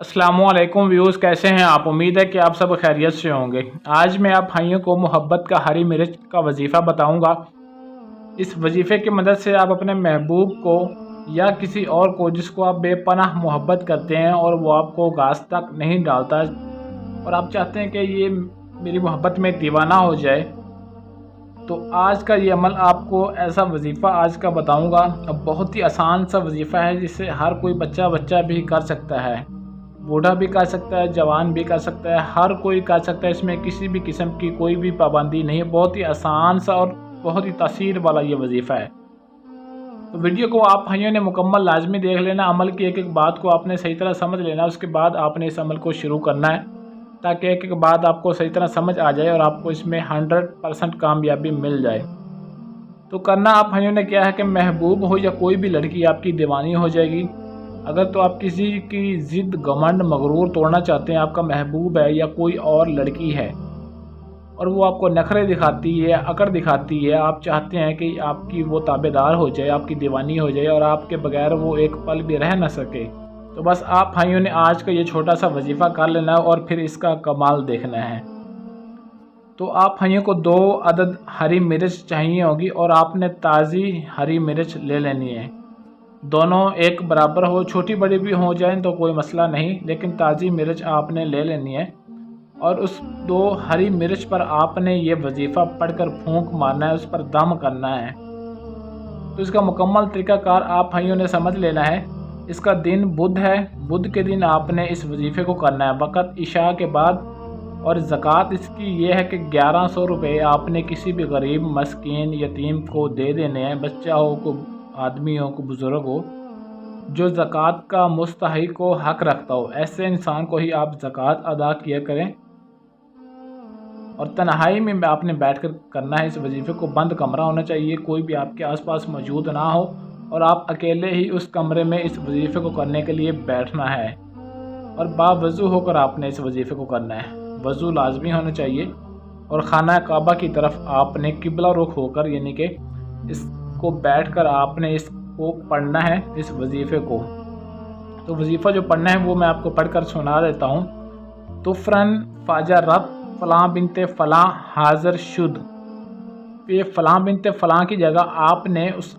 अस्सलामुअलैकुम व्यूज़, कैसे हैं आप। उम्मीद है कि आप सब खैरियत से होंगे। आज मैं आप भाइयों को मोहब्बत का हरी मिर्च का वजीफ़ा बताऊंगा। इस वजीफ़े की मदद से आप अपने महबूब को या किसी और को जिसको आप बेपनाह मोहब्बत करते हैं और वो आपको घास तक नहीं डालता और आप चाहते हैं कि ये मेरी मोहब्बत में दीवाना हो जाए, तो आज का ये अमल आपको ऐसा वजीफ़ा आज का बताऊंगा। अब बहुत ही आसान सा वजीफ़ा है जिसे हर कोई बच्चा भी कर सकता है, बूढ़ा भी कर सकता है, जवान भी कर सकता है, हर कोई कर सकता है। इसमें किसी भी किस्म की कोई भी पाबंदी नहीं है। बहुत ही आसान सा और बहुत ही तासीर वाला ये वजीफ़ा है। तो वीडियो को आप भाइयों ने मुकम्मल लाजमी देख लेना। अमल की एक एक बात को आपने सही तरह समझ लेना, उसके बाद आपने इस अमल को शुरू करना है ताकि एक एक बात आपको सही तरह समझ आ जाए और आपको इसमें 100% कामयाबी मिल जाए। तो करना आप भाइयों ने क्या है कि महबूब हो या कोई भी लड़की आपकी दीवानी हो जाएगी। अगर तो आप किसी की ज़िद, घमंड, मगरूर तोड़ना चाहते हैं, आपका महबूब है या कोई और लड़की है और वो आपको नखरे दिखाती है, अकड़ दिखाती है, आप चाहते हैं कि आपकी वो ताबेदार हो जाए, आपकी दीवानी हो जाए और आपके बगैर वो एक पल भी रह ना सके, तो बस आप भाइयों ने आज का ये छोटा सा वजीफ़ा कर लेना है और फिर इसका कमाल देखना है। तो आप भाइयों को 2 अदद हरी मिर्च चाहिए होगी और आपने ताज़ी हरी मिर्च ले लेनी है। दोनों एक बराबर हो, छोटी बड़ी भी हो जाएं तो कोई मसला नहीं, लेकिन ताज़ी मिर्च आपने ले लेनी है और उस 2 हरी मिर्च पर आपने ये वजीफ़ा पढ़कर फूंक मारना है, उस पर दम करना है। तो इसका मुकम्मल तरीक़ाकार आप भाइयों ने समझ लेना है। इसका दिन बुध है, बुध के दिन आपने इस वजीफ़े को करना है वक़्त इशा के बाद। और ज़कात इसकी ये है कि 1100 रुपये आपने किसी भी गरीब, मस्कीन, यतीम को दे देने हैं। बच्चा हो, को आदमी हो, को बुज़ुर्ग हो, जो ज़कात का मुस्तहिक को हक़ रखता हो, ऐसे इंसान को ही आप ज़कात अदा किया करें। और तन्हाई में आपने बैठकर करना है। इस वजीफ़े को बंद कमरा होना चाहिए, कोई भी आपके आसपास मौजूद ना हो और आप अकेले ही उस कमरे में इस वजीफ़े को करने के लिए बैठना है और बावज़ू होकर आपने इस वजीफ़े को करना है। वज़ू लाजमी होना चाहिए और खाना काबा की तरफ आपने किबला रुख होकर, यानी कि इसको बैठकर आपने इसको पढ़ना है, इस वजीफ़े को। तो वजीफ़ा जो पढ़ना है वो मैं आपको पढ़कर सुना देता हूँ। तुफ़रन फ़ाजा रब फ़लाँ बिनते फ़लाँ हाज़र शुद। ये फ़लाँ बिनते फ़लाँ की जगह आपने उस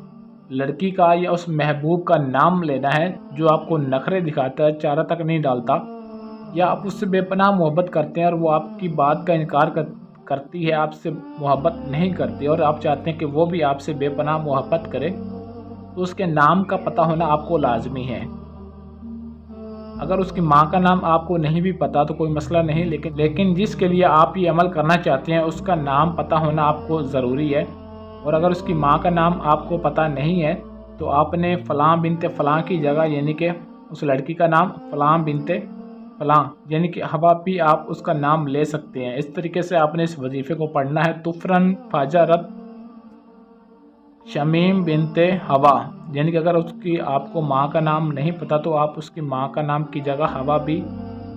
लड़की का या उस महबूब का नाम लेना है जो आपको नखरे दिखाता है, चारा तक नहीं डालता, या आप उससे बेपनाह मोहब्बत करते हैं और वो आपकी बात का इनकार करती है, आपसे मोहब्बत नहीं करती और आप चाहते हैं कि वो भी आपसे बेपनाह मोहब्बत करे, तो उसके नाम का पता होना आपको लाजमी है। अगर उसकी माँ का नाम आपको नहीं भी पता तो कोई मसला नहीं, लेकिन जिसके लिए आप ये अमल करना चाहते हैं उसका नाम पता होना आपको ज़रूरी है। और अगर उसकी माँ का नाम आपको पता नहीं है तो आपने फ़लाँ बिनते फ़लाँ की जगह, यानी कि उस लड़की का नाम फ़लाँ बिनते फ़लाँ, यानी कि हवा भी आप उसका नाम ले सकते हैं। इस तरीके से आपने इस वजीफ़े को पढ़ना है। तुफ़रन फ़ाजा रब शमीम बिनते हवा, यानी कि अगर उसकी आपको माँ का नाम नहीं पता तो आप उसकी माँ का नाम की जगह हवा भी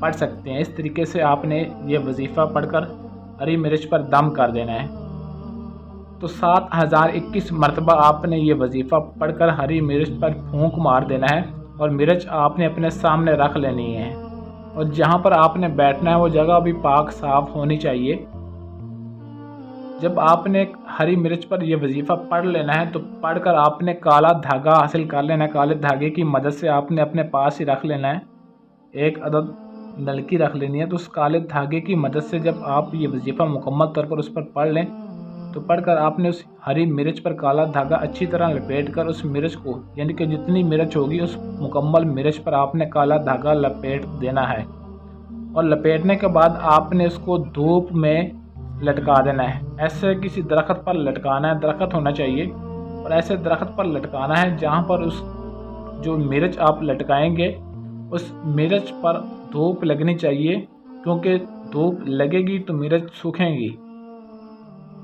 पढ़ सकते हैं। इस तरीके से आपने ये वजीफ़ा पढ़कर हरी मिर्च पर दम कर देना है। तो 7021 मरतबा आपने ये वजीफ़ा पढ़कर हरी मिर्च पर फूंक मार देना है और मिर्च आपने अपने सामने रख लेनी है और जहाँ पर आपने बैठना है वो जगह भी पाक साफ़ होनी चाहिए। जब आपने हरी मिर्च पर यह वजीफ़ा पढ़ लेना है तो पढ़कर आपने काला धागा हासिल कर लेना है। काले धागे की मदद से आपने अपने पास ही रख लेना है, एक अदद नलकी रख लेनी है। तो उस काले धागे की मदद से जब आप ये वजीफ़ा मुकम्मल तौर पर उस पर पढ़ लें तो पढ़कर आपने उस हरी मिर्च पर काला धागा अच्छी तरह लपेट कर उस मिर्च को, यानी कि जितनी मिर्च होगी उस मुकम्मल मिर्च पर आपने काला धागा लपेट देना है और लपेटने के बाद आपने उसको धूप में लटका देना है। ऐसे किसी दरख्त पर लटकाना है, दरख्त होना चाहिए और ऐसे दरख्त पर लटकाना है जहाँ पर उस जो मिर्च आप लटकाएंगे उस मिर्च पर धूप लगनी चाहिए, क्योंकि धूप लगेगी तो मिर्च सूखेंगी।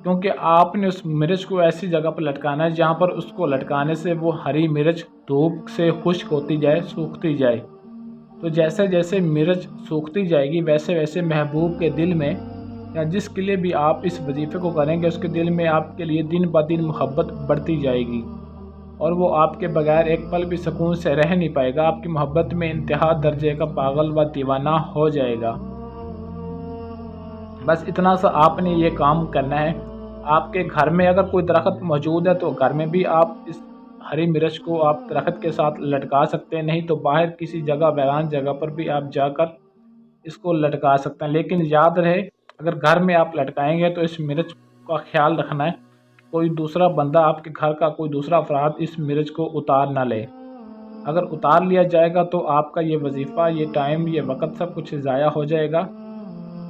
क्योंकि आपने उस मिर्च को ऐसी जगह पर लटकाना है जहाँ पर उसको लटकाने से वो हरी मिर्च धूप से खुश्क होती जाए, सूखती जाए। तो जैसे जैसे मिर्च सूखती जाएगी वैसे वैसे महबूब के दिल में, या जिसके लिए भी आप इस वजीफ़े को करेंगे उसके दिल में आपके लिए दिन ब दिन मोहब्बत बढ़ती जाएगी। اور وہ آپ کے بغیر ایک پل بھی سکون سے رہ نہیں پائے گا، آپ کی محبت میں انتہا درجے کا پاگل و دیوانہ ہو جائے گا۔ بس اتنا سا آپ نے یہ کام کرنا ہے۔ آپ کے گھر میں اگر کوئی درخت موجود ہے تو گھر میں بھی آپ اس ہری مرچ کو آپ درخت کے ساتھ لٹکا سکتے ہیں، نہیں تو باہر کسی جگہ ویران جگہ پر بھی آپ جا کر اس کو لٹکا سکتے ہیں۔ لیکن یاد رہے اگر گھر میں آپ لٹکائیں گے تو اس مرچ کا خیال رکھنا ہے کوئی دوسرا بندہ، آپ کے گھر کا کوئی دوسرا افراد اس مرچ کو اتار نہ لے۔ اگر اتار لیا جائے گا تو آپ کا یہ وظیفہ، یہ ٹائم، یہ وقت سب کچھ ضائع ہو جائے گا۔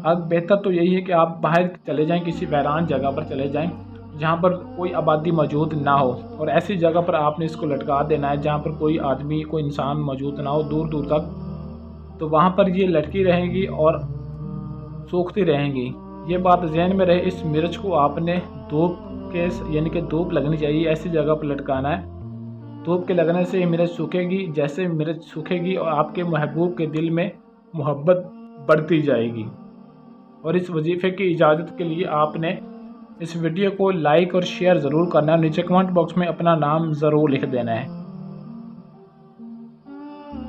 اب بہتر تو یہی ہے کہ آپ باہر چلے جائیں، کسی ویران جگہ پر چلے جائیں جہاں پر کوئی آبادی موجود نہ ہو، اور ایسی جگہ پر آپ نے اس کو لٹکا دینا ہے جہاں پر کوئی آدمی، کوئی انسان موجود نہ ہو دور دور تک، تو وہاں پر یہ لٹکی رہیں گی اور سوکھتی رہیں گی۔ یہ بات ذہن میں رہے۔ اس مرچ کو آپ نے دھوپ کے یعنی کہ دھوپ لگنی چاہیے، ایسی جگہ پر لٹکانا ہے۔ دھوپ کے لگنے سے یہ مرچ سوکھے گی، جیسے مرچ سوکھے گی اور آپ کے محبوب کے دل میں محبت بڑھتی جائے گی۔ اور اس وظیفے کی اجازت کے لیے آپ نے اس ویڈیو کو لائک اور شیئر ضرور کرنا ہے، نیچے کمنٹ باکس میں اپنا نام ضرور لکھ دینا ہے۔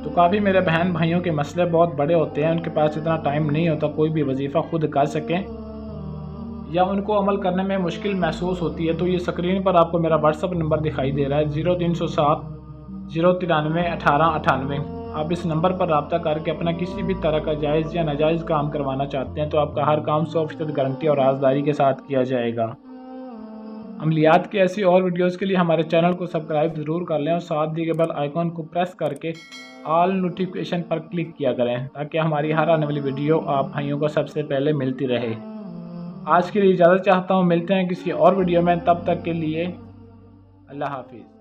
تو کافی میرے بہن بھائیوں کے مسئلے بہت بڑے ہوتے ہیں، ان کے پاس اتنا ٹائم نہیں ہوتا کوئی بھی وظیفہ خود کر سکیں، یا ان کو عمل کرنے میں مشکل محسوس ہوتی ہے۔ تو یہ اسکرین پر آپ کو میرا واٹس ایپ نمبر دکھائی دے رہا ہے 0307 093 1898۔ آپ اس نمبر پر رابطہ کر کے اپنا کسی بھی طرح کا جائز یا ناجائز کام کروانا چاہتے ہیں تو آپ کا ہر کام 100% گارنٹی اور رازداری کے ساتھ کیا جائے گا۔ عملیات کی ایسی اور ویڈیوز کے لیے ہمارے چینل کو سبسکرائب ضرور کر لیں اور ساتھ دیے گئے بیل آئیکن کو پریس کر کے آل نوٹیفیکیشن پر کلک کیا کریں تاکہ ہماری ہر آنے والی ویڈیو آپ بھائیوں کو سب سے پہلے ملتی رہے۔ آج کے لیے اجازت چاہتا ہوں، ملتے ہیں کسی اور ویڈیو میں، تب تک کے لیے اللہ حافظ۔